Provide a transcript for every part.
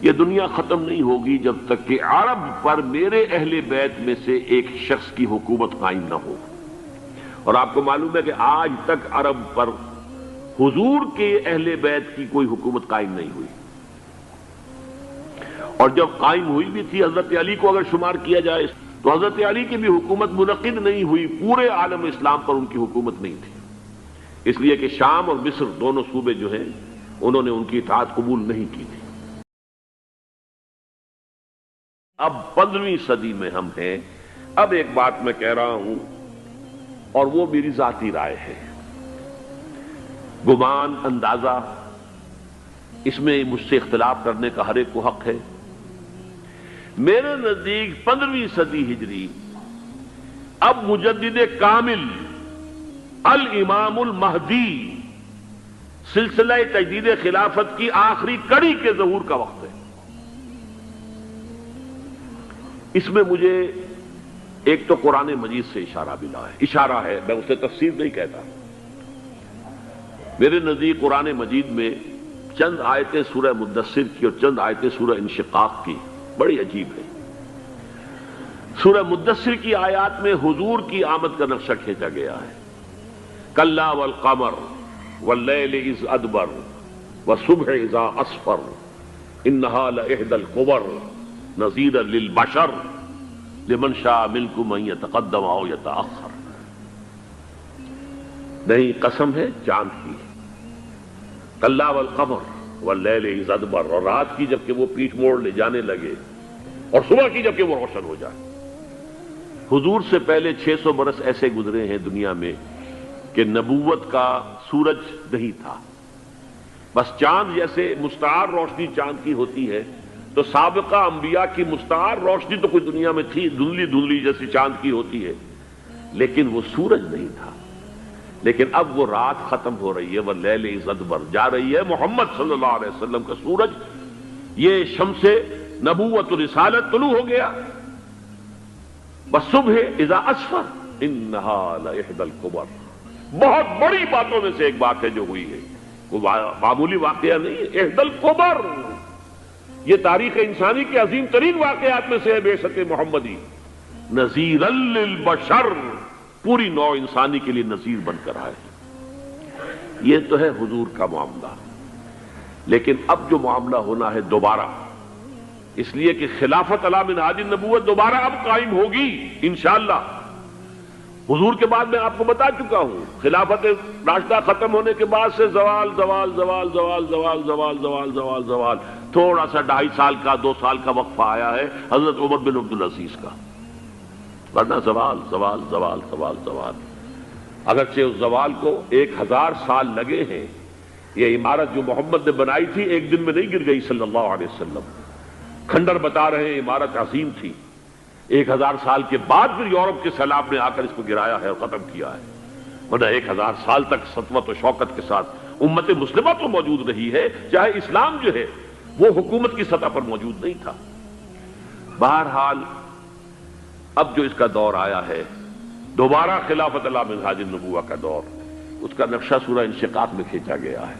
یہ دنیا ختم نہیں ہوگی جب تک کہ عرب پر میرے اہل بیت میں سے ایک شخص کی حکومت قائم نہ ہو. اور آپ کو معلوم ہے کہ آج تک عرب پر حضور کے اہل بیت کی کوئی حکومت قائم نہیں ہوئی. اور جب قائم ہوئی بھی تھی حضرت علی کو اگر شمار کیا جائے تو حضرت علی کی بھی حکومت منعقد نہیں ہوئی، پورے عالم اسلام پر ان کی حکومت نہیں تھی، اس لیے کہ شام اور مصر دونوں صوبے جو ہیں انہوں نے ان کی اطاعت قبول نہیں کی تھی. اب 15ویں صدی میں ہم ہیں. اب ایک بات میں کہہ رہا ہوں اور وہ میری ذاتی رائے ہے، گمان اندازہ اس میں مجھ سے اختلاف کرنے کا ہر ایک کو حق ہے. میرے نزدیک 15ویں صدی ہجری اب مجدد کامل الامام المہدی سلسلہ تجدید خلافت کی آخری کڑی کے ظہور کا وقت ہے. اس میں مجھے ایک تو قرآن مجید سے اشارہ ملا ہے، اشارہ ہے، میں اسے تفسیر نہیں کہتا. میرے نزدیک قرآن مجید میں چند آیتیں سورہ مدثر کی اور چند آیتیں سورہ انشقاق کی بڑی عجیب ہے. سورہ مدثر کی آیات میں حضور کی آمد کا نقشہ کھینچا گیا ہے. کلا والقمر واللیل اذ ادبر والصبح اذا اسفر انہا لإحدی الکبر نذیرا للبشر لمن شاء منکم ان یتقدم او یتأخر. نہیں، قسم ہے چاند کی. کلا والقمر واللیل اذ ادبر، اور رات کی جبکہ وہ پیٹھ موڑ لے جانے لگے اور صبح کی جبکہ وہ روشن ہو جائے. حضور سے پہلے 600 برس ایسے گزرے ہیں دنیا میں کہ نبوت کا سورج نہیں تھا، بس چاند جیسے مستعار روشنی چاند کی ہوتی ہے تو سابقہ انبیاء کی مستعار روشنی تو کوئی دنیا میں تھی، دھندلی دھندلی جیسی چاند کی ہوتی ہے، لیکن وہ سورج نہیں تھا. لیکن اب وہ رات ختم ہو رہی ہے، وہ لیل اذ ادبر جا رہی ہے. محمد صلی اللہ علیہ وسلم کا سورج، یہ شمس نبوت و رسالت طلوع ہو گیا. والصبح اذا اسفر انہا لإحدی الکبر. بہت بڑی باتوں میں سے ایک بات ہے جو ہوئی ہے، وہ معمولی واقعہ نہیں ہے. احدی الکبر، یہ تاریخ انسانی کے عظیم ترین واقعات میں سے ہے بعثت محمدی. نذیرا للبشر، پوری نوع انسانی کے لیے نذیر بن کر آئے. یہ تو ہے حضور کا معاملہ. لیکن اب جو معاملہ ہونا ہے دوبارہ، اس لیے کہ خلافت علی منہاج النبوت دوبارہ اب قائم ہوگی انشاءاللہ. حضور کے بعد میں آپ کو بتا چکا ہوں، خلافت راشدہ ختم ہونے کے بعد سے زوال زوال زوال زوال زوال زوال زوال زوال زوال، تھوڑا سا 2.5 سال کا 2 سال کا وقفہ آیا ہے حضرت عمر بن عبدالعزیز کا، ورنہ زوال زوال زوال زوال زوال. اگرچہ اس زوال کو 1000 سال لگے ہیں. یہ عمارت جو محمد نے بنائی تھی ایک دن میں نہیں گر گئی صلی اللہ علیہ وسلم. کھنڈر بتا رہے ہیں عمارت عظیم تھی. 1000 سال کے بعد پھر یورپ کے سیلاب نے آ کر اس کو گرایا ہے اور ختم کیا ہے، ورنہ 1000 سال تک سطوت و شوکت کے ساتھ امت مسلمہ تو موجود رہی ہے، چاہے اسلام جو ہے وہ حکومت کی سطح پر موجود نہیں تھا. بہرحال اب جو اس کا دور آیا ہے دوبارہ خلافت علی منہاج النبوہ کا دور، اس کا نقشہ سورہ انشقاق میں کھینچا گیا ہے.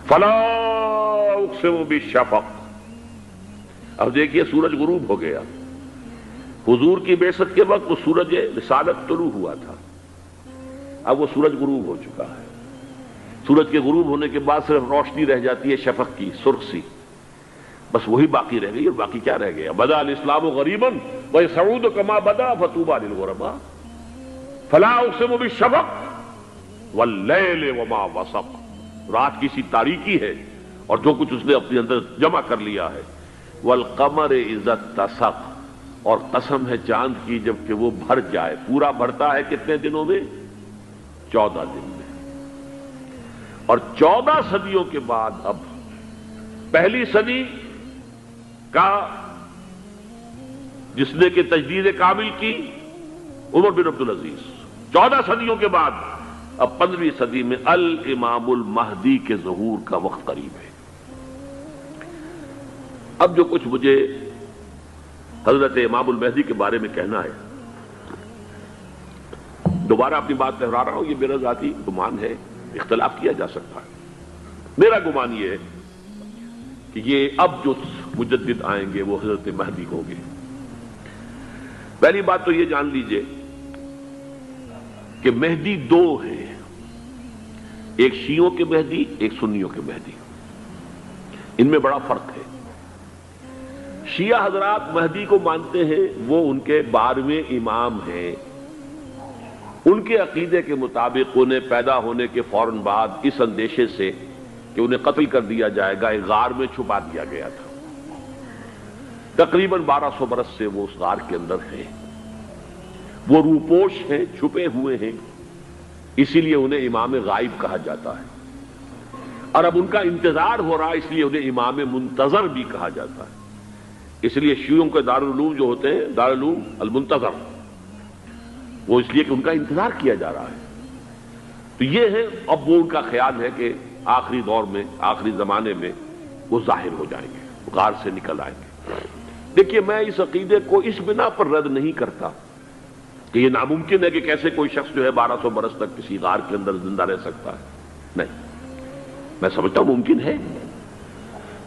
فلا اقسم بالشفق. اب دیکھیے سورج غروب ہو گیا. حضور کی بعثت کے وقت وہ سورج رسالت طلوع ہوا تھا، اب وہ سورج غروب ہو چکا ہے. سورج کے غروب ہونے کے بعد صرف روشنی رہ جاتی ہے شفق کی، سرخ سی، بس وہی باقی رہ گئی. اور باقی کیا رہ گیا؟ بدا الاسلام غریبا ویسعود کما بدا فطوبی للغرباء. فلا اقسم بالشفق واللیل وما وسق. رات کی سی تاریکی ہے اور جو کچھ اس نے اپنے اندر جمع کر لیا ہے. والقمر اذا اتسق، اور قسم ہے چاند کی جبکہ وہ بھر جائے. پورا بھرتا ہے کتنے دنوں میں؟ 14 دن میں. اور 14 صدیوں کے بعد اب پہلی صدی کا جس نے کہ تجدید کامل کی عمر بن عبدالعزیز، 14 صدیوں کے بعد اب 15ویں صدی میں الامام المہدی کے ظہور کا وقت قریب ہے. اب جو کچھ مجھے حضرت امام المہدی کے بارے میں کہنا ہے، دوبارہ اپنی بات دہرا رہا ہوں، یہ میرا ذاتی گمان ہے، اختلاف کیا جا سکتا ہے. میرا گمان یہ ہے کہ یہ اب جو مجدد آئیں گے وہ حضرت مہدی ہوں گے۔ پہلی بات تو یہ جان لیجئے کہ مہدی دو ہیں، ایک شیعوں کے مہدی، ایک سنیوں کے مہدی، ان میں بڑا فرق ہے۔ شیعہ حضرات مہدی کو مانتے ہیں، وہ ان کے 12ویں امام ہیں، ان کے عقیدے کے مطابق انہیں پیدا ہونے کے فوراً بعد اس اندیشے سے کہ انہیں قتل کر دیا جائے گا ایک غار میں چھپا دیا گیا تھا۔ تقریباً 1200 برس سے وہ اس غار کے اندر ہیں، وہ روپوش ہیں، چھپے ہوئے ہیں، اسی لیے انہیں امام غائب کہا جاتا ہے، اور اب ان کا انتظار ہو رہا ہے، اس لیے انہیں امام منتظر بھی کہا جاتا ہے۔ اس لیے شیعوں کے دارالعلوم جو ہوتے ہیں دارالعلوم المنتظر، وہ اس لیے کہ ان کا انتظار کیا جا رہا ہے۔ تو یہ ہے، اب وہ ان کا خیال ہے کہ آخری دور میں، آخری زمانے میں وہ ظاہر ہو جائیں گے، غار سے نکل آئیں گے۔ دیکھیے، میں اس عقیدے کو اس بنا پر رد نہیں کرتا کہ یہ ناممکن ہے کہ کیسے کوئی شخص جو ہے 1200 برس تک کسی غار کے اندر زندہ رہ سکتا ہے، نہیں، میں سمجھتا ہوں ممکن ہے۔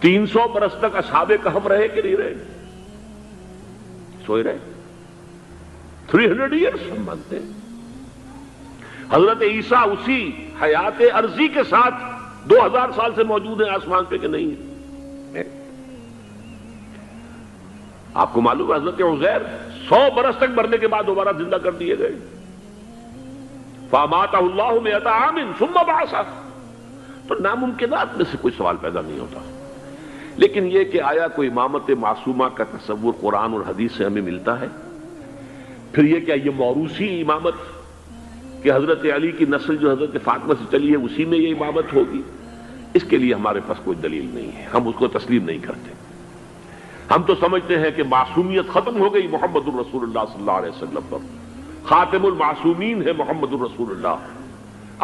300 برس تک اصحاب کہف رہے کہ نہیں رہے؟ سوئے رہے۔ 300 ایئرس ہم مانتے ہیں۔ حضرت عیسیٰ اسی حیات ارضی کے ساتھ 2000 سال سے موجود ہیں آسمان پہ کہ نہیں ہے؟ آپ کو معلوم ہے حضرت عزیر 100 برس تک مرنے کے بعد دوبارہ زندہ کر دیے گئے۔ فَأَمَاتَهُ اللَّهُ مِئَةَ عَامٍ ثُمَّ بَعَثَهُ۔ تو ناممکنات میں سے کوئی سوال پیدا نہیں ہوتا، لیکن یہ کہ آیا کوئی امامت معصومہ کا تصور قرآن اور حدیث سے ہمیں ملتا ہے؟ پھر یہ کیا یہ موروثی امامت کہ حضرت علی کی نسل جو حضرت فاطمہ سے چلی ہے اسی میں یہ امامت ہوگی؟ اس کے لیے ہمارے پاس کوئی دلیل نہیں ہے، ہم اس کو تسلیم نہیں کرتے۔ ہم تو سمجھتے ہیں کہ معصومیت ختم ہو گئی محمد الرسول اللہ صلی اللہ علیہ وسلم پر، خاتم المعصومین ہے محمد الرسول اللہ۔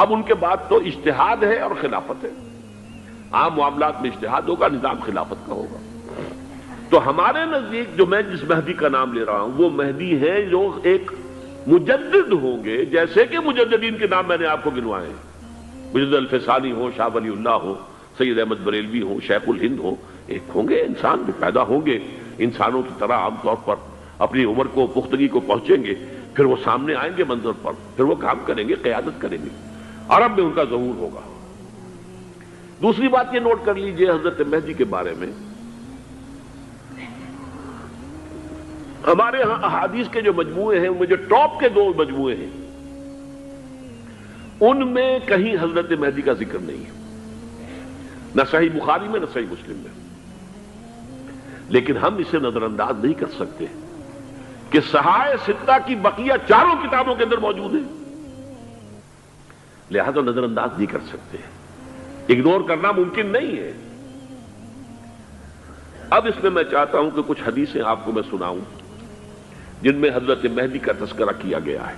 اب ان کے بعد تو اجتہاد ہے اور خلافت ہے، عام معاملات میں اجتہاد ہوگا، نظام خلافت کا ہوگا۔ تو ہمارے نزدیک جو میں جس مہدی کا نام لے رہا ہوں وہ مہدی ہے جو ایک مجدد ہوں گے، جیسے کہ مجددین کے نام میں نے آپ کو گنوائے ہیں، مجدد الفسانی ہو، شاہ ولی اللہ ہو، سید احمد بریلوی ہو، شیخ الہند ہو، ایک ہوں گے انسان جو پیدا ہوں گے انسانوں کی طرح عام طور پر اپنی عمر کو، پختگی کو پہنچیں گے، پھر وہ سامنے آئیں گے منظر پر، پھر وہ کام کریں گے، قیادت کریں گے، عرب میں ان کا ظہور ہوگا۔ دوسری بات یہ نوٹ کر لیجئے حضرت مہدی کے بارے میں، ہمارے ہاں احادیث کے جو مجموعے ہیں ان میں جو ٹاپ کے 2 مجموعے ہیں ان میں کہیں حضرت مہدی کا ذکر نہیں ہے، نہ صحیح بخاری میں نہ صحیح مسلم میں، لیکن ہم اسے نظر انداز نہیں کر سکتے کہ صحائح ستہ کی بقیہ 4 کتابوں کے اندر موجود ہیں، لہذا نظر انداز نہیں کر سکتے، اگنور کرنا ممکن نہیں ہے۔ اب اس میں میں چاہتا ہوں کہ کچھ حدیثیں آپ کو میں سناؤں جن میں حضرت مہدی کا تذکرہ کیا گیا ہے۔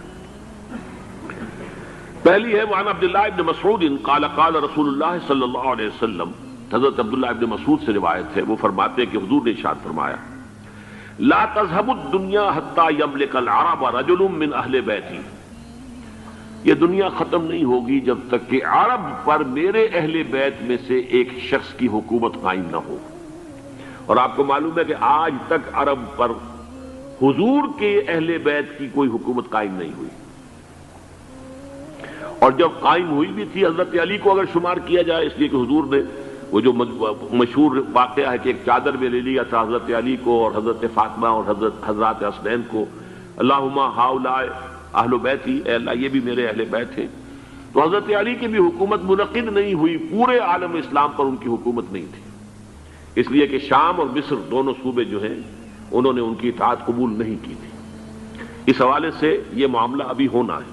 پہلی ہے وعن عبداللہ ابن مسعود قال قال رسول اللہ صلی اللہ علیہ وسلم، حضرت عبداللہ ابن مسعود سے روایت ہے، وہ فرماتے ہیں کہ حضور نے ارشاد فرمایا لا تذهب الدنيا حتى يملك العرب رجل من اہل بیتی، یہ دنیا ختم نہیں ہوگی جب تک کہ عرب پر میرے اہل بیت میں سے ایک شخص کی حکومت قائم نہ ہو۔ اور آپ کو معلوم ہے کہ آج تک عرب پر حضور کے اہل بیت کی کوئی حکومت قائم نہیں ہوئی، اور جب قائم ہوئی بھی تھی حضرت علی کو اگر شمار کیا جائے، اس لیے کہ حضور نے وہ جو مشہور واقعہ ہے کہ ایک چادر میں لے لیا تھا حضرت علی کو اور حضرت فاطمہ اور حضرات حسنین کو، اللہم ہؤلاء اہل بیتی، اے اللہ یہ بھی میرے اہل بیت ہیں، تو حضرت علی کی بھی حکومت منعقد نہیں ہوئی، پورے عالم اسلام پر ان کی حکومت نہیں تھی، اس لیے کہ شام اور مصر دونوں صوبے جو ہیں انہوں نے ان کی اطاعت قبول نہیں کی تھی۔ اس حوالے سے یہ معاملہ ابھی ہونا ہے۔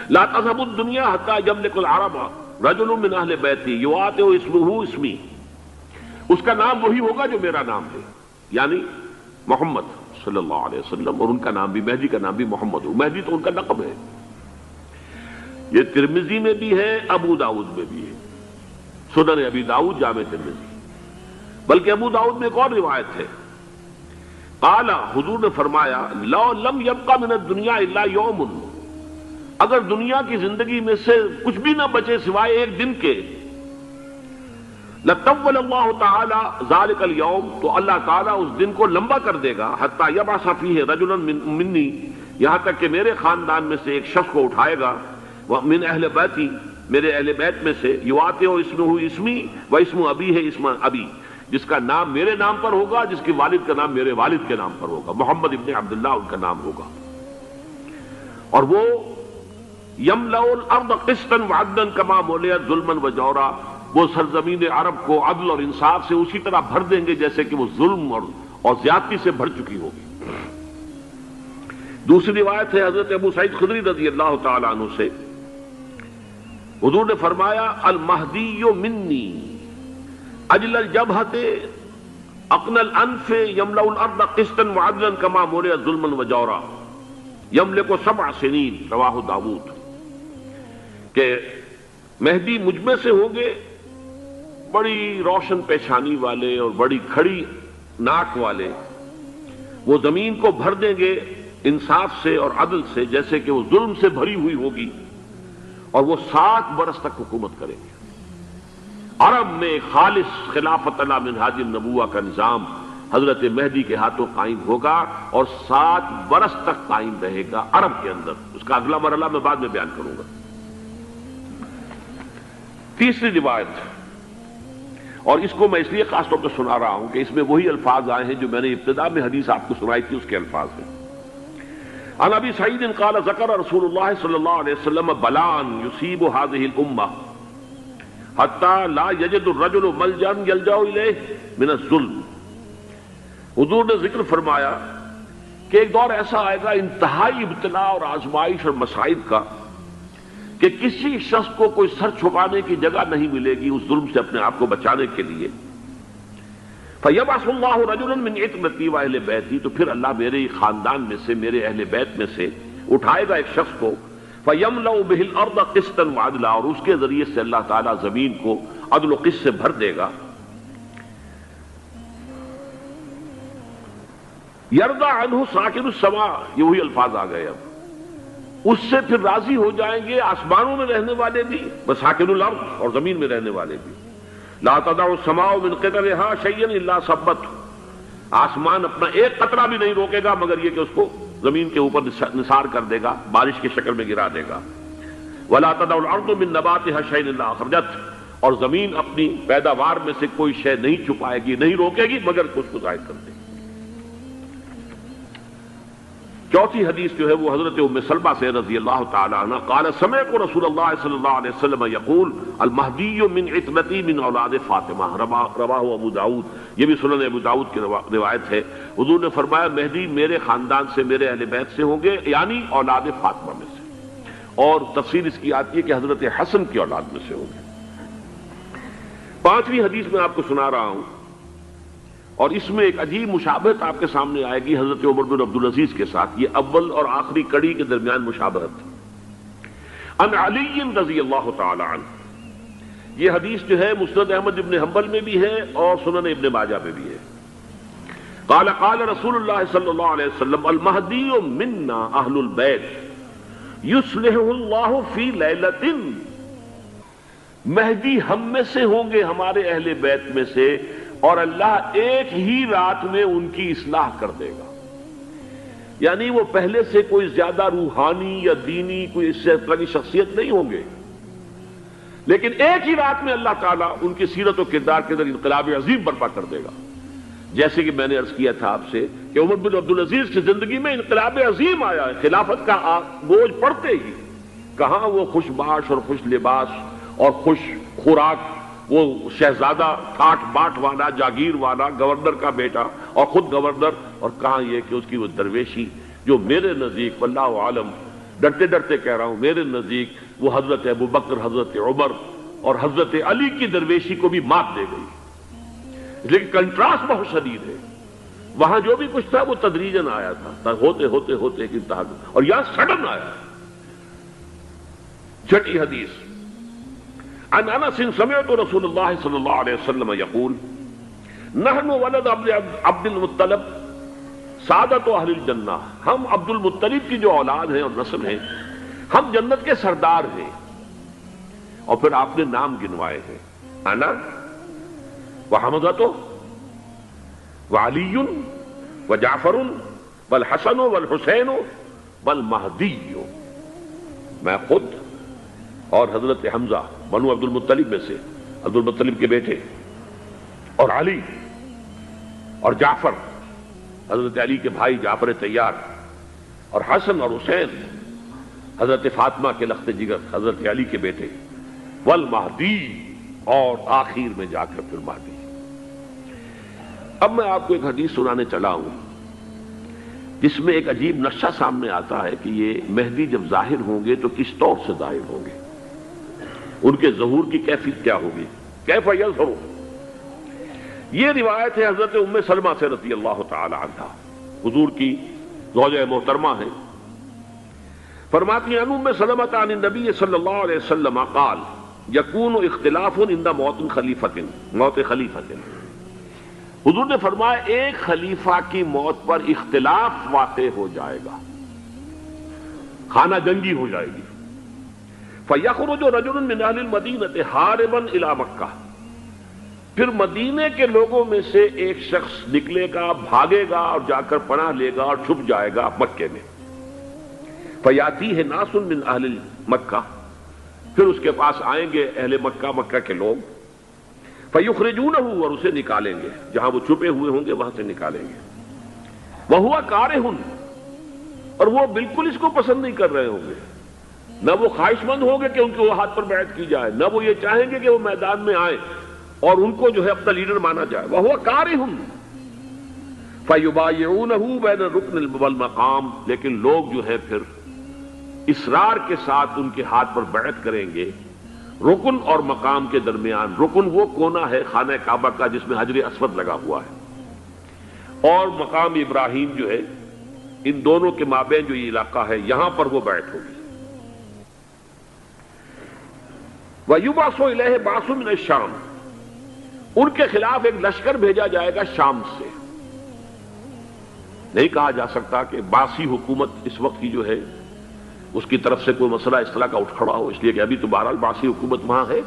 لا تذهب الدنيا حتى يملك العرب رجل من اہل بیتی یواطئ اسمہ اسمی، اس کا نام وہی ہوگا جو میرا نام ہے، یعنی محمد صلی اللہ علیہ وسلم، اور ان کا نام بھی، مہدی کا نام بھی محمد ہو، مہدی تو ان کا لقب ہے۔ یہ ترمذی میں بھی ہے، ابو داؤد میں بھی ہے، سنن ابی داؤد، جامع ترمذی، بلکہ ابو داؤد میں ایک اور روایت ہے، قال، حضور نے فرمایا لو لم يبقى من الدنيا الا يوم، اگر دنیا کی زندگی میں سے کچھ بھی نہ بچے سوائے ایک دن کے، لطول اللہ تعالی ذالک الیوم، تو اللہ تعالیٰ اس دن کو لمبا کر دے گا، حتی یبعث فیہ رجلا منی، یہاں تک کہ میرے خاندان میں سے ایک شخص کو اٹھائے گا، من اہل بیتی، میرے اہل بیت میں سے، یواطئ اسمہ اسمی و اسم ابی ہے اسم ابی، جس کا نام میرے نام پر ہوگا، جس کے والد کا نام میرے والد کے نام پر ہوگا، محمد ابن عبداللہ ان کا نام ہوگا، اور وہ یملأ الارض قسطا وعدلا کما ملئت ظلما وجورا، وہ سرزمین عرب کو عدل اور انصاف سے اسی طرح بھر دیں گے جیسے کہ وہ ظلم اور زیادتی سے بھر چکی ہوگی۔ دوسری روایت ہے حضرت ابو سعید خدری رضی اللہ تعالی عنہ سے، حضور نے فرمایا المہدی منی اجل الجبہۃ اقن الانف یملأ الارض قسطا وعدلا کما ملئت ظلما وجورا یملک 7 سنین، رواہ داود، کہ مہدی مجھ میں سے ہوں گے بڑی روشن پیشانی والے اور بڑی کھڑی ناک والے، وہ زمین کو بھر دیں گے انصاف سے اور عدل سے جیسے کہ وہ ظلم سے بھری ہوئی ہوگی، اور وہ 7 برس تک حکومت کریں گے۔ عرب میں خالص خلافت علی منہاج النبوہ کا نظام حضرت مہدی کے ہاتھوں قائم ہوگا اور 7 برس تک قائم رہے گا عرب کے اندر۔ اس کا اگلا مرحلہ میں بعد میں بیان کروں گا۔ تیسری روایت، اور اس کو میں اس لیے خاص طور پر سنا رہا ہوں کہ اس میں وہی الفاظ آئے ہیں جو میں نے ابتدا میں حدیث آپ کو سنائی تھی، اس کے الفاظ ہیں۔ عن ابی سعید قال ذکر رسول اللہ صلی اللہ علیہ وسلم بلاء یصیب هذه الامہ حتی لا یجد الرجل ملجا یلجا الیہ من الظلم۔ حضور نے ذکر فرمایا کہ ایک دور ایسا آئے گا انتہائی ابتلا اور آزمائش اور مصائب کا کہ کسی شخص کو کوئی سر چھپانے کی جگہ نہیں ملے گی اس ظلم سے اپنے آپ کو بچانے کے لیے۔ فَيَبْعَثُ اللَّهُ رَجُلًا مِنْ عِتْرَتِي وَأَهْلِ بَيْتِي، تو پھر اللہ میرے خاندان میں سے، میرے اہل بیت میں سے اٹھائے گا ایک شخص کو، فَيَمْلَأُ بِهِ الْأَرْضَ قِسْطًا وَعَدْلًا، اور اس کے ذریعے سے اللہ تعالیٰ زمین کو عدل و قسط سے بھر دے گا۔ يَرْضَى عَنْهُ سَاكِنُ السَّمَاءِ، یہ وہی الفاظ آ گئے، اب اس سے پھر راضی ہو جائیں گے آسمانوں میں رہنے والے بھی، وَسَاكِنُ الْأَرْضِ، اور زمین میں رہنے والے بھی۔ لا تدع السماء من قطرها شيئا الا ثبته، آسمان اپنا ایک قطرہ بھی نہیں روکے گا مگر یہ کہ اس کو زمین کے اوپر نثار کر دے گا، بارش کی شکل میں گرا دے گا۔ ولا تدع الارض من نباتها شيئا الا اخرجته، اور زمین اپنی پیداوار میں سے کوئی شے نہیں چھپائے گی، نہیں روکے گی مگر اس کو ظاہر کر دے گی۔ چوتھی حدیث جو ہے وہ حضرت ام سلمہ سے رضی اللہ تعالی عنہ قال سمعت رسول اللہ صلی اللہ علیہ وسلم یقول المہدی من عترتی من اولاد فاطمہ، رواہ ابو داؤد، یہ بھی سنن ابو داؤد کی روایت ہے۔ حضور نے فرمایا مہدی میرے خاندان سے، میرے اہل بیت سے ہوں گے، یعنی اولاد فاطمہ میں سے، اور تفسیر اس کی آتی ہے کہ حضرت حسن کی اولاد میں سے ہوں گے۔ پانچویں حدیث میں آپ کو سنا رہا ہوں، اور اس میں ایک عجیب مشابہت آپ کے سامنے آئے گی حضرت عمر بن عبدالعزیز کے ساتھ، یہ اول اور آخری کڑی کے درمیان مشابہت۔ عن علی رضی اللہ تعالی عنہ، یہ حدیث جو ہے مسند احمد ابن حنبل میں بھی ہے اور سنن ابن ماجہ میں بھی ہے۔ قال قال رسول اللہ صلی اللہ علیہ وسلم المہدی منا اہل البیت یصلح اللہ فی لیلۃ، مہدی ہم میں سے ہوں گے، ہمارے اہل بیت میں سے، اور اللہ ایک ہی رات میں ان کی اصلاح کر دے گا۔ یعنی وہ پہلے سے کوئی زیادہ روحانی یا دینی کوئی اس طرح کی شخصیت نہیں ہوں گے، لیکن ایک ہی رات میں اللہ تعالیٰ ان کی سیرت و کردار کے اندر انقلاب عظیم برپا کر دے گا۔ جیسے کہ میں نے عرض کیا تھا آپ سے کہ عمر بن عبدالعزیز کی زندگی میں انقلاب عظیم آیا ہے، خلافت کا بوجھ پڑتے ہی کہاں وہ خوش باش اور خوش لباس اور خوش خوراک، وہ شہزادہ ٹھاٹ باٹ والا، جاگیر والا، گورنر کا بیٹا اور خود گورنر، اور کہاں یہ کہ اس کی وہ درویشی جو میرے نزدیک واللہ عالم ڈرتے ڈرتے کہہ رہا ہوں، میرے نزدیک وہ حضرت ابو بکر، حضرت عمر اور حضرت علی کی درویشی کو بھی مات دے گئی۔ لیکن کنٹراسٹ بہت شدید ہے، وہاں جو بھی کچھ تھا وہ تدریجاً آیا تھا، ہوتے ہوتے ہوتے ایک انتہا، اور یہاں سڈن آیا۔ چھٹی حدیث عن انس سمعت رسول اللہ صلی اللہ علیہ وسلم یقول نحن ولد عبد المطلب سعادت اہل الجنہ، ہم عبد المطلب کی جو اولاد ہیں اور نسل ہیں، ہم جنت کے سردار ہیں۔ اور پھر آپ نے نام گنوائے ہیں، انا وحمزۃ وعلی وجعفر والحسن والحسین والمہدی، میں خود اور حضرت حمزہ بنو عبد المطلب میں سے، عبد المطلب کے بیٹے، اور علی اور جعفر حضرت علی کے بھائی جعفر طیار، اور حسن اور حسین حضرت فاطمہ کے لخت جگر حضرت علی کے بیٹے، والمہدی، اور آخر میں جا کر پھر مہدی۔ اب میں آپ کو ایک حدیث سنانے چلا ہوں جس میں ایک عجیب نقشہ سامنے آتا ہے کہ یہ مہدی جب ظاہر ہوں گے تو کس طور سے ظاہر ہوں گے، ان کے ظہور کی کیفیت کیا ہوگی، کیف یظہر۔ یہ روایت ہے حضرت ام سلمہ سے رضی اللہ تعالی عنہا، حضور کی زوجہ محترمہ ہیں، فرماتی ہیں ام سلمہ عن النبی صلی اللہ علیہ وسلم قال یکون اختلاف عند موت خلیفۃ، موت خلیفۃ، حضور نے فرمایا ایک خلیفہ کی موت پر اختلاف واقع ہو جائے گا، خانہ جنگی ہو جائے گی۔ فَيَخْرُجُ رَجُلٌ مِّنْ أَهْلِ الْمَدِينَةِ حَارِبًا إِلَىٰ مَكَّةَ، پھر مدینے کے لوگوں میں سے ایک شخص نکلے گا، بھاگے گا اور جا کر پناہ لے گا اور چھپ جائے گا مکے میں۔ فَيَأْتِيهِ نَاسٌ مِّنْ أَهْلِ مَكَّةِ، پھر اس کے پاس آئیں گے اہل مکہ، مکہ کے لوگ، فَيُخْرِجُونَهُ، اور اسے نکالیں گے، جہاں وہ چھپے ہوئے ہوں گے وہاں سے نکالیں گے، وَهُوَ كَارِهٌ، اور وہ بالکل اس کو پسند نہیں کر رہے ہوں گے، نہ وہ خواہش مند ہوں گے کہ ان کے وہ ہاتھ پر بیعت کی جائے، نہ وہ یہ چاہیں گے کہ وہ میدان میں آئیں اور ان کو جو ہے اپنا لیڈر مانا جائے، وَهُوَ كَارِهٌ فَيُبَايِعُونَهُ بَيْنَ الرُّكْنِ وَالْمَقَامِ، لیکن لوگ جو ہے پھر اصرار کے ساتھ ان کے ہاتھ پر بیعت کریں گے رکن اور مقام کے درمیان۔ رکن وہ کونا ہے خانہ کعبہ کا جس میں حجر اسود لگا ہوا ہے، اور مقام ابراہیم جو ہے، ان دونوں کے مابین جو یہ علاقہ ہے یہاں پر وہ بیعت ہوگی۔ وَيُبْعَثُ إِلَيْهِ بَعْثٌ مِّنَ الشَّامِ، ان کے خلاف ایک لشکر بھیجا جائے گا شام سے۔ نہیں کہا جا سکتا کہ باسی حکومت اس وقت کی جو ہے اس کی طرف سے کوئی مسئلہ اس طرح کا اٹھ کھڑا ہو، اس لیے کہ ابھی تو بہرحال باسی حکومت وہاں ہے۔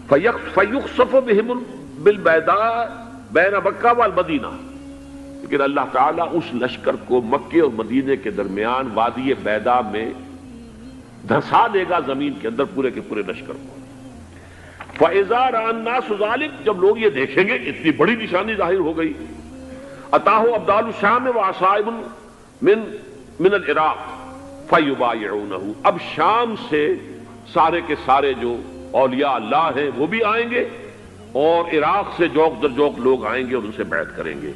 فَيُخْسَفُ بِهِمُ بِالْبَيْضَاءِ بَيْنَ مَكَّةَ وَالْمَدِينَةِ، لیکن اللہ تعالیٰ اس لشکر کو مکے اور مدینے کے درمیان وادی بیضاء میں دھسا دے گا، زمین کے اندر پورے کے پورے لشکر کو۔ فَإِذَا رَأَى النَّاسُ ذَلِكَ، جب لوگ یہ دیکھیں گے اتنی بڑی نشانی ظاہر ہو گئی، أَتَاهُ أَبْدَالُ الشَّامِ وَعَصَائِبٌ من العراق فَيُبَايِعُونَهُ، اب شام سے سارے کے سارے جو اولیاء اللہ ہیں وہ بھی آئیں گے، اور عراق سے جوق در جوق لوگ آئیں گے اور ان سے بیعت کریں گے۔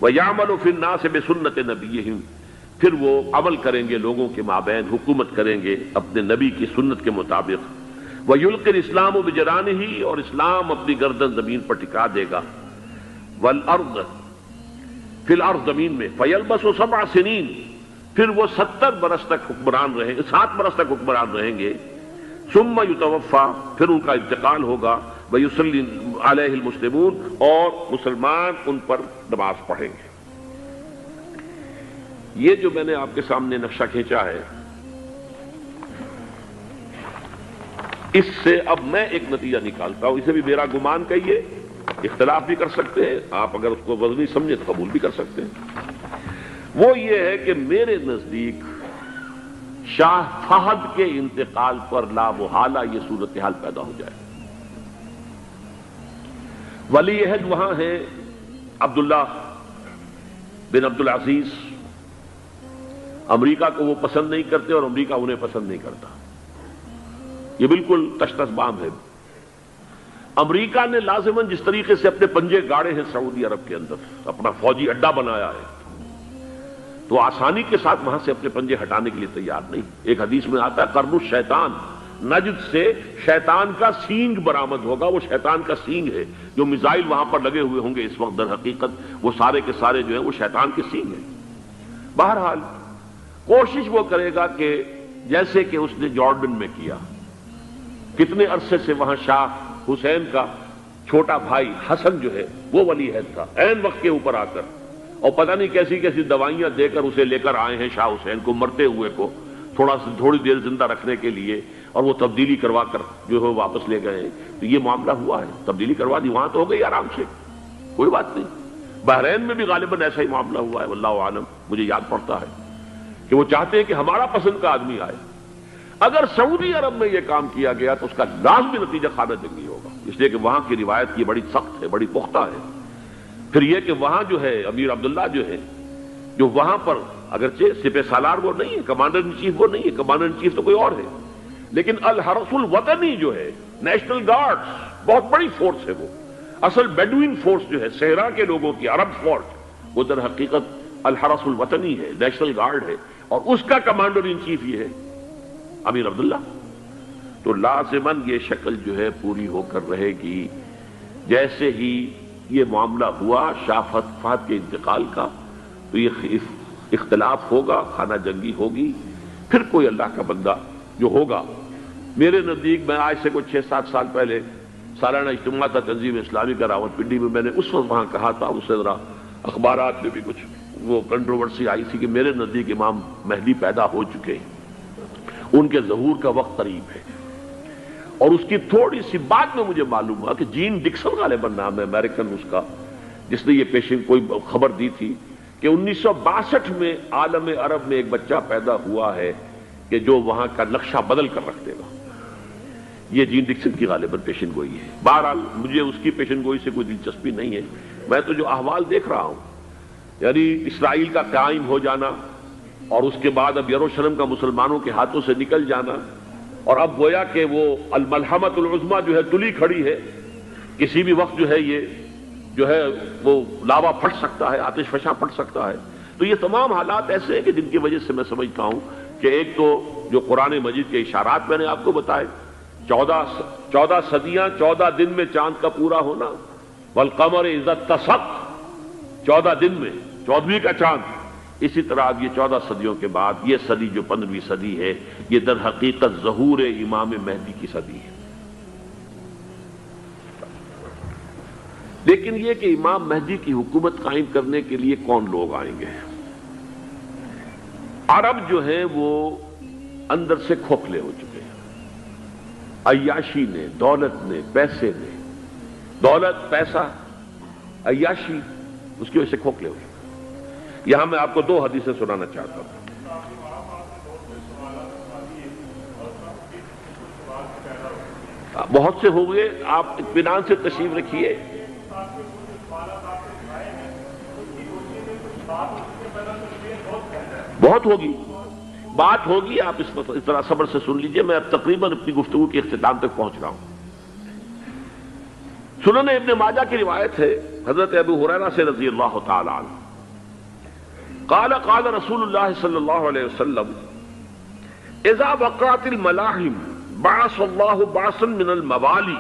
وَيَعْمَلُ فِي النَّاسِ بِسُنَّةِ نَبِيِّهِمْ، پھر وہ عمل کریں گے لوگوں کے مابین، حکومت کریں گے اپنے نبی کی سنت کے مطابق۔ وَيُلْقِي الْإِسْلَامُ بِجَرَانِهِ، اور اسلام اپنی گردن زمین پر ٹکا دے گا۔ وَالْأَرْض فِي الْأَرْض، زمین میں۔ فَيَلْبَسُ 7 سنین، پھر وہ 70 برس تک حکمران رہیں، 7 برس تک حکمران رہیں گے۔ ثم یتوفا، پھر ان کا انتقال ہوگا۔ ویصلی علیہ المسلمون، اور مسلمان ان پر نماز پڑھیں گے۔ یہ جو میں نے آپ کے سامنے نقشہ کھینچا ہے، اس سے اب میں ایک نتیجہ نکالتا ہوں، اسے بھی میرا گمان کہیے، اختلاف بھی کر سکتے ہیں آپ، اگر اس کو وزنی سمجھے تو قبول بھی کر سکتے ہیں۔ وہ یہ ہے کہ میرے نزدیک شاہ فہد کے انتقال پر لا محالہ یہ صورتحال پیدا ہو جائے۔ ولی عہد وہاں ہے عبداللہ بن عبدالعزیز، امریکہ کو وہ پسند نہیں کرتے اور امریکہ انہیں پسند نہیں کرتا، یہ بالکل تشتس بام ہے۔ امریکہ نے لازماً جس طریقے سے اپنے پنجے گاڑے ہیں سعودی عرب کے اندر، اپنا فوجی اڈا بنایا ہے، تو آسانی کے ساتھ وہاں سے اپنے پنجے ہٹانے کے لیے تیار نہیں۔ ایک حدیث میں آتا ہے قرن الشیطان، نجد سے شیطان کا سینگ برآمد ہوگا، وہ شیطان کا سینگ ہے، جو میزائل وہاں پر لگے ہوئے ہوں گے اس وقت، در حقیقت وہ سارے کے سارے جو ہیں وہ شیطان کے سینگ ہیں۔ بہرحال کوشش وہ کرے گا کہ جیسے کہ اس نے جارڈن میں کیا، کتنے عرصے سے وہاں شاہ حسین کا چھوٹا بھائی حسن جو ہے وہ ولی عہد تھا، عین وقت کے اوپر آ کر، اور پتہ نہیں کیسی کیسی دوائیاں دے کر اسے لے کر آئے ہیں شاہ حسین کو، مرتے ہوئے کو تھوڑی دیر زندہ رکھنے کے لیے، اور وہ تبدیلی کروا کر جو ہے واپس لے گئے ہیں. تو یہ معاملہ ہوا ہے, تبدیلی کروا دی, وہاں تو ہو گئی آرام سے, کوئی بات نہیں. بحرین میں بھی غالباً ایسا ہی معاملہ ہوا ہے, واللہ عالم. مجھے یاد پڑتا ہے کہ وہ چاہتے ہیں کہ ہمارا پسند کا آدمی آئے. اگر سعودی عرب میں یہ کام کیا گیا تو اس کا لازمی نتیجہ خانہ جنگی ہوگا, اس لیے کہ وہاں کی روایت یہ بڑی سخت ہے, بڑی پختہ ہے. پھر یہ کہ وہاں جو ہے امیر عبداللہ جو ہے, جو وہاں پر اگرچہ سپہ سالار وہ نہیں ہے, کمانڈر ان چیف وہ نہیں ہے, کمانڈر ان چیف تو کوئی اور ہے, لیکن الحرس الوطنی جو ہے, نیشنل گارڈ, بہت بڑی فورس ہے وہ. اصل بیڈوین فورس جو ہے, صحرا کے لوگوں کی عرب فورس, وہ در حقیقت الحرس الوطنی ہے, نیشنل گارڈ ہے, اور اس کا کمانڈر ان چیف یہ ہے امیر عبداللہ. تو لازماً یہ شکل جو ہے پوری ہو کر رہے گی. جیسے ہی یہ معاملہ ہوا شاہ فہد کے انتقال کا, تو یہ اختلاف ہوگا, خانہ جنگی ہوگی. پھر کوئی اللہ کا بندہ جو ہوگا, میرے نزدیک, میں آج سے کوئی 6-7 سال پہلے سالانہ اجتماع تھا تنظیم اسلامی کا راولپنڈی میں, میں نے اس وقت وہاں کہا تھا, اس سے ذرا اخبارات میں بھی کچھ وہ کنٹروورسی آئی تھی کہ میرے نزدیک امام مہدی پیدا ہو چکے ہیں, ان کے ظہور کا وقت قریب ہے. اور اس کی تھوڑی سی بات میں مجھے معلوم ہوا کہ جین ڈکسن غالباً نام ہے امریکن اس کا, جس نے یہ پیشن کوئی خبر دی تھی کہ 1962 میں عالم عرب میں ایک بچہ پیدا ہوا ہے کہ جو وہاں کا نقشہ بدل کر رکھ دے گا. یہ جین ڈکسن کی غالباً پیشن گوئی ہے. بہرحال مجھے اس کی پیشن گوئی سے کوئی دلچسپی نہیں ہے. میں تو جو احوال دیکھ رہا ہوں, یعنی اسرائیل کا قائم ہو جانا, اور اس کے بعد اب یروشلم کا مسلمانوں کے ہاتھوں سے نکل جانا, اور اب گویا کہ وہ الملحمۃ العظمیٰ جو ہے تلی کھڑی ہے, کسی بھی وقت جو ہے یہ جو ہے وہ لاوا پھٹ سکتا ہے, آتش فشاں پھٹ سکتا ہے. تو یہ تمام حالات ایسے ہیں کہ جن کی وجہ سے میں سمجھتا ہوں کہ ایک تو جو قرآن مجید کے اشارات میں نے آپ کو بتائے, 14 صدیاں 14 دن میں چاند کا پورا ہونا, والقمر اذا اتسق, 14 دن میں 14ویں کا چاند. اسی طرح اب یہ 14 صدیوں کے بعد یہ صدی جو 15ویں صدی ہے, یہ در حقیقت ظہور امام مہدی کی صدی ہے. لیکن یہ کہ امام مہدی کی حکومت قائم کرنے کے لیے کون لوگ آئیں گے؟ عرب جو ہیں وہ اندر سے کھوکھلے ہو چکے ہیں. عیاشی نے, دولت نے, پیسے نے, دولت, پیسہ, عیاشی, اس کی وجہ سے کھوکھلے ہو چکے ہیں. یہاں میں آپ کو 2 حدیثیں سنانا چاہتا ہوں. بہت سے ہو گئے, آپ اطمینان سے تشریف رکھیے. بہت ہوگی, بات ہوگی, آپ اس طرح صبر سے سن لیجئے. میں اب تقریباً اپنی گفتگو کے اختتام تک پہنچ رہا ہوں. سنن ابن ماجہ کی روایت ہے حضرت ابو ہریرہ سے رضی اللہ تعالی عنہ, قال قال رسول اللہ صلی اللہ علیہ وسلم اذا وقعت الملاحم بعث اللہ بعثا من الموالی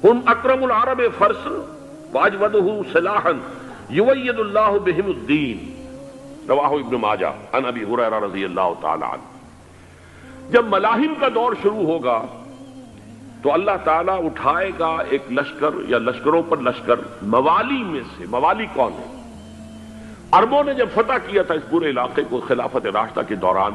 هم اکرم العرب فرسا واجودہ سلاحا یوید اللہ بہم الدین. رواہ ابن ماجہ عن ابی ہریرہ رضی اللہ تعالی عنہ. جب ملاحم کا دور شروع ہوگا تو اللہ تعالیٰ اٹھائے گا ایک لشکر یا لشکروں پر لشکر موالی میں سے. موالی کون ہے؟ عربوں نے جب فتح کیا تھا اس پورے علاقے کو خلافت راشدہ کے دوران,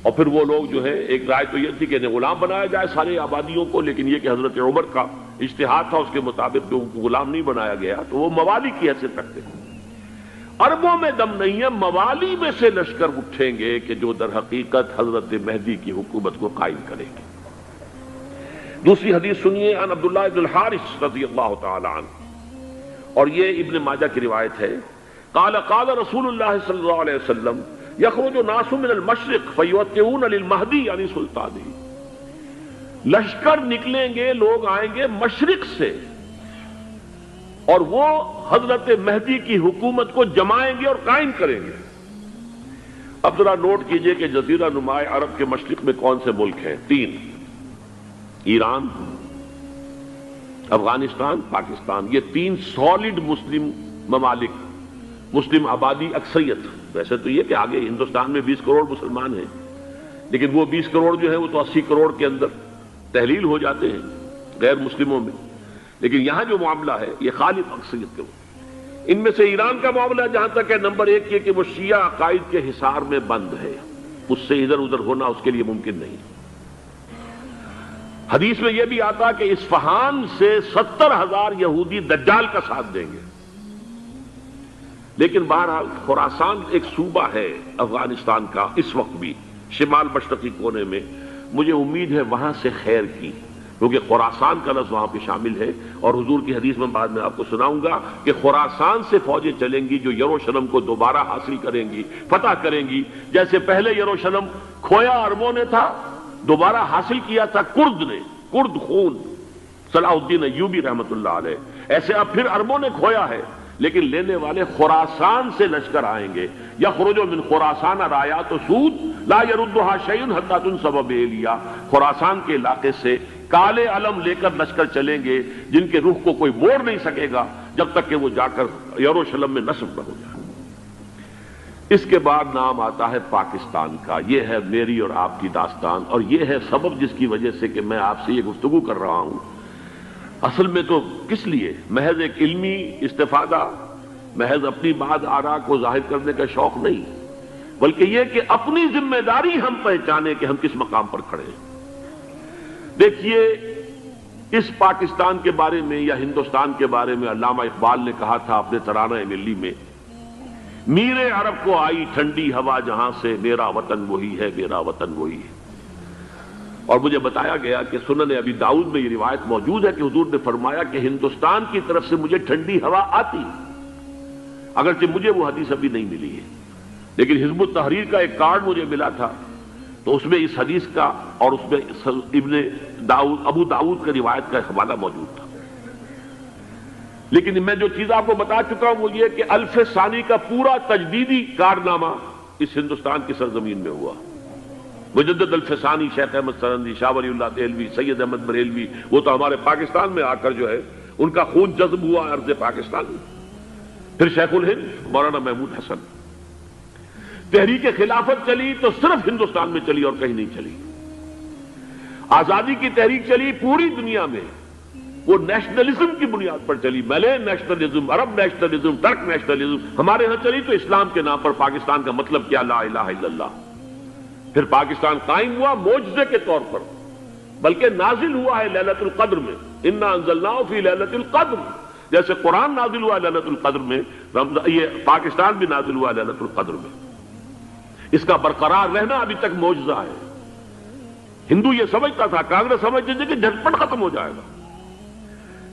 اور پھر وہ لوگ جو ہے, ایک رائے تو یہ تھی کہ انہیں غلام بنایا جائے سارے آبادیوں کو, لیکن یہ کہ حضرت عمر کا اجتہاد تھا اس کے مطابق کہ ان کو غلام نہیں بنایا گیا, تو وہ موالی کی حیثیت رکھتے ہیں. عربوں میں دم نہیں ہے, موالی میں سے لشکر اٹھیں گے کہ جو در حقیقت حضرت مہدی کی حکومت کو قائم کریں گے. دوسری حدیث سنیے, عن عبداللہ بن الحارث رضی اللہ تعالی عنہ, اور یہ ابن ماجہ کی روایت ہے. قال قال رسول اللہ صلی اللہ علیہ وسلم یخرج ناس من المشرق فیوطئون للمہدی یعنی سلطانی. لشکر نکلیں گے, لوگ آئیں گے مشرق سے, اور وہ حضرت مہدی کی حکومت کو جمائیں گے اور قائم کریں گے. اب ذرا نوٹ کیجئے کہ جزیرہ نماء عرب کے مشرق میں کون سے ملک ہیں؟ 3: ایران, افغانستان, پاکستان. یہ 3 سالڈ مسلم ممالک, مسلم آبادی اکثریت. ویسے تو یہ کہ آگے ہندوستان میں 20 کروڑ مسلمان ہیں, لیکن وہ 20 کروڑ جو ہے وہ تو 80 کروڑ کے اندر تحلیل ہو جاتے ہیں غیر مسلموں میں. لیکن یہاں جو معاملہ ہے یہ غالب اکثریت کے. ان میں سے ایران کا معاملہ جہاں تک ہے نمبر 1 یہ کہ وہ شیعہ عقائد کے حصار میں بند ہے, اس سے ادھر ادھر ہونا اس کے لیے ممکن نہیں. حدیث میں یہ بھی آتا کہ اصفہان سے 70,000 یہودی دجال کا ساتھ دیں گے. لیکن بہرحال خراسان ایک صوبہ ہے افغانستان کا اس وقت بھی شمال مشرقی کونے میں. مجھے امید ہے وہاں سے خیر کی، کیونکہ خراسان کا لفظ وہاں پہ شامل ہے. اور حضور کی حدیث میں بعد میں آپ کو سناؤں گا کہ خراسان سے فوجیں چلیں گی جو یروشلم کو دوبارہ حاصل کریں گی، فتح کریں گی. جیسے پہلے یروشلم کھویا عربوں نے تھا، دوبارہ حاصل کیا تھا کرد نے، کرد خون صلاح الدین ایوبی رحمت اللہ علیہ، ایسے اب پھر عربوں نے کھویا ہے. لیکن لینے والے خراسان سے لشکر آئیں گے. یخرج من خراسان رایات سود لا یردھا شیء حتی تنصب بإیلیا. خراسان کے علاقے سے کالے علم لے کر لشکر چلیں گے جن کے رخ کو کوئی موڑ نہیں سکے گا جب تک کہ وہ جا کر یروشلم میں نصب نہ ہو جائے. اس کے بعد نام آتا ہے پاکستان کا. یہ ہے میری اور آپ کی داستان، اور یہ ہے سبب جس کی وجہ سے کہ میں آپ سے یہ گفتگو کر رہا ہوں. اصل میں تو کس لیے؟ محض ایک علمی استفادہ، محض اپنی بات آراء کو ظاہر کرنے کا شوق نہیں، بلکہ یہ کہ اپنی ذمہ داری ہم پہچانیں کہ ہم کس مقام پر کھڑے ہیں. دیکھیے، اس پاکستان کے بارے میں یا ہندوستان کے بارے میں علامہ اقبال نے کہا تھا اپنے ترانہ ملی میں، میرے عرب کو آئی ٹھنڈی ہوا جہاں سے، میرا وطن وہی ہے، میرا وطن وہی ہے. اور مجھے بتایا گیا کہ سنن ابی داؤد میں یہ روایت موجود ہے کہ حضور نے فرمایا کہ ہندوستان کی طرف سے مجھے ٹھنڈی ہوا آتی، اگرچہ مجھے وہ حدیث ابھی نہیں ملی ہے. لیکن حزب التحریر کا ایک کارڈ مجھے ملا تھا، تو اس میں اس حدیث کا اور اس میں ابو داؤد کا روایت کا حوالہ موجود تھا. لیکن میں جو چیز آپ کو بتا چکا ہوں وہ یہ کہ الف ثانی کا پورا تجدیدی کارنامہ اس ہندوستان کی سرزمین میں ہوا. مجدد الف ثانی شیخ احمد سرندی، شاہ ولی اللہ دہلوی، سید احمد بریلوی، وہ تو ہمارے پاکستان میں آ کر جو ہے ان کا خون جذب ہوا ارض پاکستان میں. پھر شیخ الہند مولانا محمود حسن. تحریک خلافت چلی تو صرف ہندوستان میں چلی اور کہیں نہیں چلی. آزادی کی تحریک چلی پوری دنیا میں، وہ نیشنلزم کی بنیاد پر چلی، ملے نیشنلزم، عرب نیشنلزم، ٹرک نیشنلزم. ہمارے ہاں چلی تو اسلام کے نام پر پاکستان کا مطلب کیا؟ لا الہ الا اللہ. پھر پاکستان قائم ہوا معجزے کے طور پر، بلکہ نازل ہوا ہے لیلۃ القدر میں. انا انزلناہ فی لیلۃ القدر، جیسے قرآن نازل ہوا لیلۃ القدر میں، یہ پاکستان بھی نازل ہوا لیلۃ القدر میں. اس کا برقرار رہنا ابھی تک معجزہ ہے. ہندو یہ سمجھتا تھا، کانگریس سمجھتی تھی کہ جھٹپٹ ختم ہو جائے گا.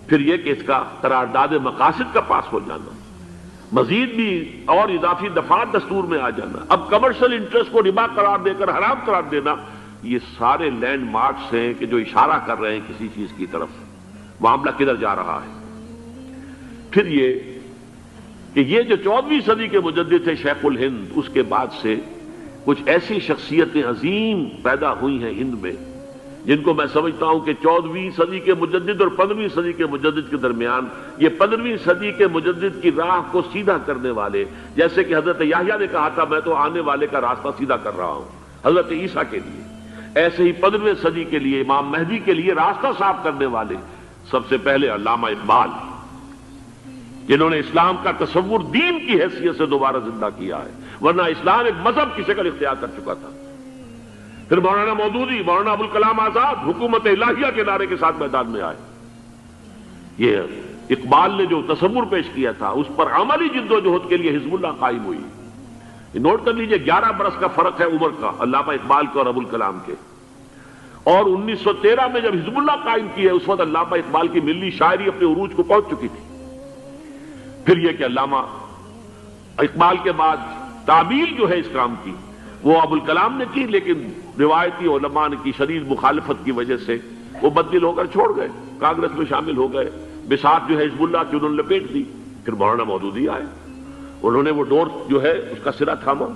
پھر یہ کہ اس کا قرارداد مقاصد کا پاس ہو جانا، مزید بھی اور اضافی دفعات دستور میں آ جانا، اب کمرشل انٹرسٹ کو ربا قرار دے کر حرام قرار دینا، یہ سارے لینڈ مارکس ہیں کہ جو اشارہ کر رہے ہیں کسی چیز کی طرف، معاملہ کدھر جا رہا ہے. پھر یہ کہ یہ جو 14ویں صدی کے مجدد تھے شیخ الہند، اس کے بعد سے کچھ ایسی شخصیتیں عظیم پیدا ہوئی ہیں ہند میں جن کو میں سمجھتا ہوں کہ 14ویں صدی کے مجدد اور 15ویں صدی کے مجدد کے درمیان، یہ 15ویں صدی کے مجدد کی راہ کو سیدھا کرنے والے، جیسے کہ حضرت یحییٰ نے کہا تھا میں تو آنے والے کا راستہ سیدھا کر رہا ہوں حضرت عیسیٰ کے لیے، ایسے ہی 15ویں صدی کے لیے امام مہدی کے لیے راستہ صاف کرنے والے سب سے پہلے علامہ اقبال، جنہوں نے اسلام کا تصور دین کی حیثیت سے دوبارہ زندہ کیا ہے، ورنہ اسلام ایک مذہب کی شکل اختیار کر چکا تھا. پھر مولانا مودودی، مولانا ابوالکلام آزاد حکومت الہیہ کے نعرے کے ساتھ میدان میں آئے. یہ اقبال نے جو تصور پیش کیا تھا اس پر عملی جدوجہد کے لیے حزب اللہ قائم ہوئی. نوٹ کر لیجئے 11 برس کا فرق ہے عمر کا علامہ اقبال کے اور ابوالکلام کے. اور 1913 میں جب حزب اللہ قائم کی ہے اس وقت علامہ اقبال کی ملی شاعری اپنے عروج کو پہنچ چکی تھی. پھر یہ کہ علامہ اقبال کے بعد تعمیل جو ہے اس کام کی وہ ابوالکلام نے کی، لیکن روایتی علماء کی شدید مخالفت کی وجہ سے وہ بددل ہو کر چھوڑ گئے، کانگریس میں شامل ہو گئے، بساط جو ہے حزب اللہ کی انہوں نے لپیٹ دی. پھر مولانا مودودی آئے، انہوں نے وہ ڈور جو ہے اس کا سرا تھاما،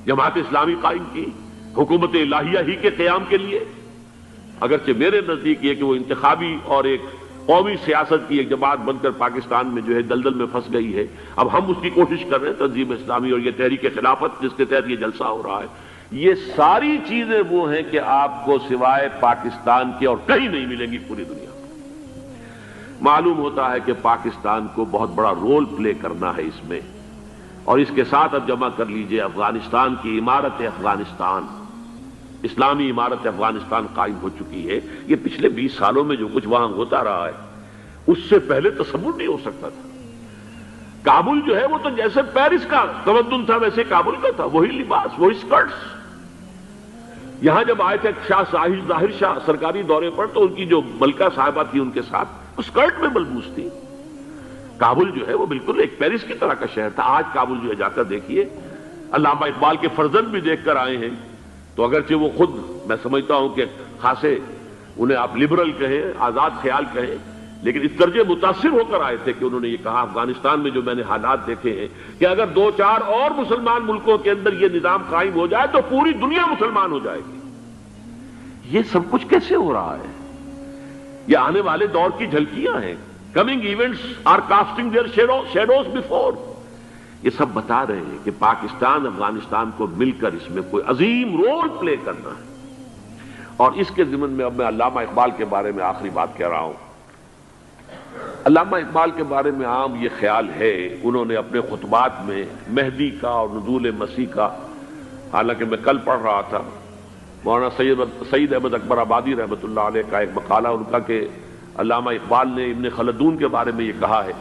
جماعت اسلامی قائم کی حکومت الہیہ ہی کے قیام کے لیے. اگرچہ میرے نزدیک یہ کہ وہ انتخابی اور ایک قومی سیاست کی ایک جماعت بن کر پاکستان میں جو ہے دلدل میں پھنس گئی ہے، اب ہم اس کی کوشش کر رہے ہیں تنظیم اسلامی اور یہ تحریک خلافت جس کے تحت یہ جلسہ ہو رہا ہے. یہ ساری چیزیں وہ ہیں کہ آپ کو سوائے پاکستان کے اور کہیں نہیں ملیں گی پوری دنیا میں. معلوم ہوتا ہے کہ پاکستان کو بہت بڑا رول پلے کرنا ہے اس میں، اور اس کے ساتھ اب جمع کر لیجئے افغانستان کی عمارت افغانستان. اسلامی عمارت افغانستان قائم ہو چکی ہے. یہ پچھلے 20 سالوں میں جو کچھ وہاں ہوتا رہا ہے اس سے پہلے تصور نہیں ہو سکتا تھا. کابل جو ہے وہ تو جیسے پیرس کا تمدن تھا ویسے کابل کا تھا. وہی لباس، وہی سکرٹس. یہاں جب آئے تھے شاہ ظاہر شاہ سرکاری دورے پر تو ان کی جو ملکہ صاحبہ تھی ان کے ساتھ وہ سکرٹ میں ملبوس تھی. کابل جو ہے وہ بالکل ایک پیرس کی طرح کا شہر تھا. آج کابل جو ہے جا کر دیکھیے. علامہ اقبال کے فرزند بھی دیکھ کر آئے ہیں تو اگرچہ وہ خود میں سمجھتا ہوں کہ خاصے انہیں آپ لبرل کہیں، آزاد خیال کہیں، لیکن اس درجے متاثر ہو کر آئے تھے کہ انہوں نے یہ کہا افغانستان میں جو میں نے حالات دیکھے ہیں کہ اگر 2-4 اور مسلمان ملکوں کے اندر یہ نظام قائم ہو جائے تو پوری دنیا مسلمان ہو جائے گی. یہ سب کچھ کیسے ہو رہا ہے؟ یہ آنے والے دور کی جھلکیاں ہیں. Coming events are casting their shadows before. یہ سب بتا رہے ہیں کہ پاکستان افغانستان کو مل کر اس میں کوئی عظیم رول پلے کرنا ہے. اور اس کے ضمن میں اب میں علامہ اقبال کے بارے میں آخری بات کہہ رہا ہوں. علامہ اقبال کے بارے میں عام یہ خیال ہے، انہوں نے اپنے خطبات میں مہدی کا اور نزول مسیح کا، حالانکہ میں کل پڑھ رہا تھا مولانا سعید احمد اکبر آبادی رحمۃ اللہ علیہ کا ایک مقالہ ان کا کہ علامہ اقبال نے ابن خلدون کے بارے میں یہ کہا ہے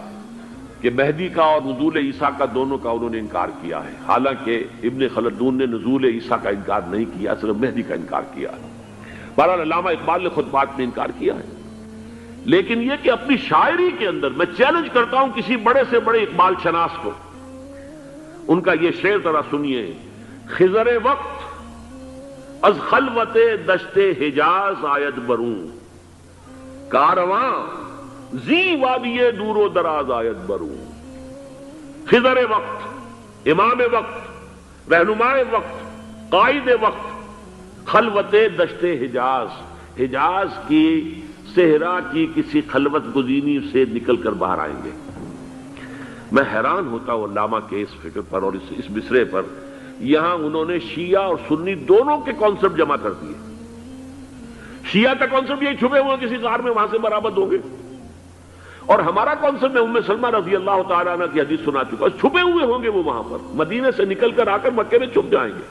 کہ مہدی کا اور نزول عیسیٰ کا دونوں کا انہوں نے انکار کیا ہے. حالانکہ ابن خلدون نے نزول عیسیٰ کا انکار نہیں کیا، صرف مہدی کا انکار کیا ہے. بہرحال علامہ اقبال نے خطبات میں انکار کیا ہے. لیکن یہ کہ اپنی شاعری کے اندر میں چیلنج کرتا ہوں کسی بڑے سے بڑے اقبال شناس کو، ان کا یہ شعر ذرا سنیے. خضر وقت از خلوت دشت حجاز آید بروں، کارواں زی وادی دور و دراز آید بروں. خضر وقت، امام وقت، رہنمائے وقت، قائد وقت، خلوت دشت حجاز، حجاز کی صحرا کی کسی خلوت گزینی سے نکل کر باہر آئیں گے. میں حیران ہوتا ہوں علامہ کے اس فکر پر اور اس مصرے پر. یہاں انہوں نے شیعہ اور سنی دونوں کے کانسیپٹ جمع کر دیے. شیعہ کا کانسیپٹ یہ چھپے ہوئے کسی غار میں وہاں سے برآمد ہوں گے، اور ہمارا کانسیپٹ میں ام سلمہ رضی اللہ تعالیٰ عنہ کی حدیث سنا چکا، چھپے ہوئے ہوں گے وہ وہاں پر، مدینے سے نکل کر آ کر مکے میں چھپ جائیں گے.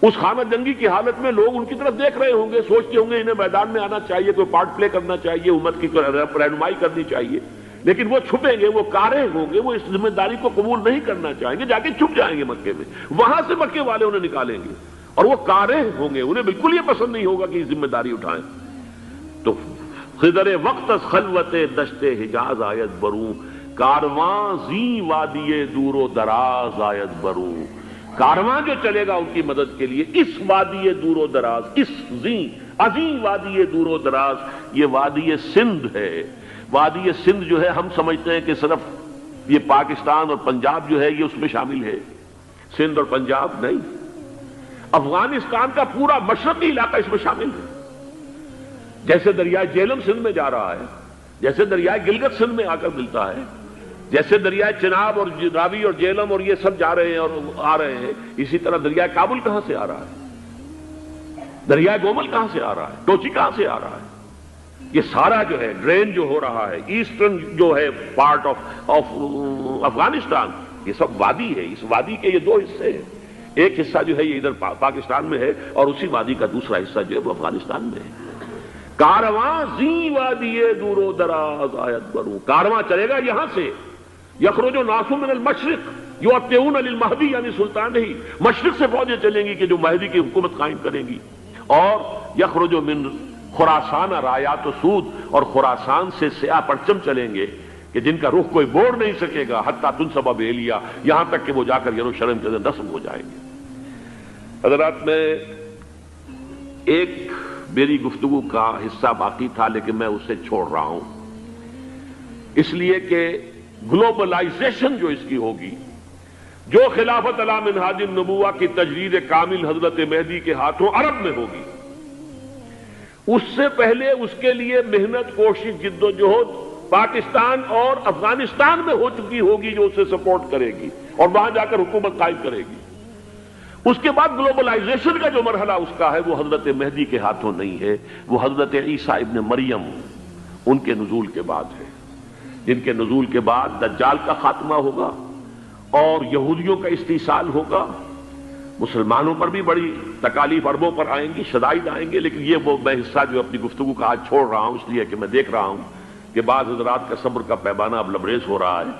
اس خانہ جنگی کی حالت میں لوگ ان کی طرف دیکھ رہے ہوں گے، سوچتے ہوں گے انہیں میدان میں آنا چاہیے، کوئی پارٹ پلے کرنا چاہیے، امت کی رہنمائی کرنی چاہیے. لیکن وہ چھپیں گے، وہ کارے ہوں گے، وہ اس ذمہ داری کو قبول نہیں کرنا چاہیں گے، جا کے چھپ جائیں گے مکے میں. وہاں سے مکے والے انہیں نکالیں گے اور وہ کارے ہوں گے، انہیں بالکل یہ پسند نہیں ہوگا کہ یہ ذمہ داری اٹھائیں. تو خضر وقت از خلوت دشت حجاز آید بروں، کارواں زی وادی دور و دراز آید بروں. کارواں جو چلے گا ان کی مدد کے لیے اس وادی دور و دراز، اس عظیم وادی دور و دراز، یہ وادی سندھ ہے. وادی سندھ جو ہے ہم سمجھتے ہیں کہ صرف یہ پاکستان اور پنجاب جو ہے یہ اس میں شامل ہے. سندھ اور پنجاب نہیں، افغانستان کا پورا مشرقی علاقہ اس میں شامل ہے. جیسے دریائے جیلم سندھ میں جا رہا ہے، جیسے دریائے گلگت سندھ میں آ کر ملتا ہے، جیسے دریائے چناب اور راوی اور جیلم اور یہ سب جا رہے ہیں اور آ رہے ہیں، اسی طرح دریائے کابل کہاں سے آ رہا ہے، دریائے گومل کہاں سے آ رہا ہے، ٹوچی کہاں سے آ رہا ہے. یہ سارا جو ہے ڈرین جو ہو رہا ہے، ایسٹرن جو ہے پارٹ آف افغانستان، یہ سب وادی ہے. اس وادی کے یہ دو حصے ہیں. ایک حصہ جو ہے یہ ادھر پاکستان میں ہے اور اسی وادی کا دوسرا حصہ جو ہے وہ افغانستان میں ہے. کارواں زی وادی دور و دراز آیت بروں، کارواں چلے گا یہاں سے. یخرج ناس من المشرق یؤتون للمہدی یعنی سلطان ہی، مشرق سے فوجیں چلیں گی کہ جو مہدی کی حکومت قائم کریں گی. اور یخرج من خراسان رایات و سود، اور خراسان سے سیاہ پرچم چلیں گے کہ جن کا رخ کوئی موڑ نہیں سکے گا، حتیٰ تنصب بیلیا، یہاں تک کہ وہ جا کر یروشلم کے اندر نصب ہو جائیں گے. حضرات، میں ایک میری گفتگو کا حصہ باقی تھا لیکن میں اسے چھوڑ رہا ہوں، اس لیے کہ گلوبلائزیشن جو اس کی ہوگی، جو خلافت علی منہاج النبوہ کی تجرید کامل حضرت مہدی کے ہاتھوں عرب میں ہوگی، اس سے پہلے اس کے لیے محنت، کوشش، جد و جہد پاکستان اور افغانستان میں ہو چکی ہوگی جو اسے سپورٹ کرے گی اور وہاں جا کر حکومت قائم کرے گی. اس کے بعد گلوبلائزیشن کا جو مرحلہ اس کا ہے وہ حضرت مہدی کے ہاتھوں نہیں ہے، وہ حضرت عیسیٰ ابن مریم ان کے نزول کے بعد ہے، جن کے نزول کے بعد دجال کا خاتمہ ہوگا اور یہودیوں کا استحصال ہوگا مسلمانوں پر بھی بڑی تکالیف عربوں پر آئیں گی، شدائد آئیں گے، لیکن یہ وہ میں حصہ جو اپنی گفتگو کا آج چھوڑ رہا ہوں اس لیے کہ میں دیکھ رہا ہوں کہ بعض حضرات کا صبر کا پیمانہ اب لبریز ہو رہا ہے۔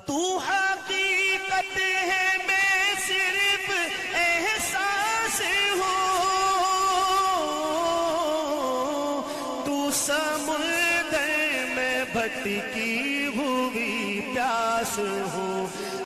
تو حقیقت ہے میں صرف احساس ہوں، تو سمندر میں بھٹکی ہوئی پیاس ہوں۔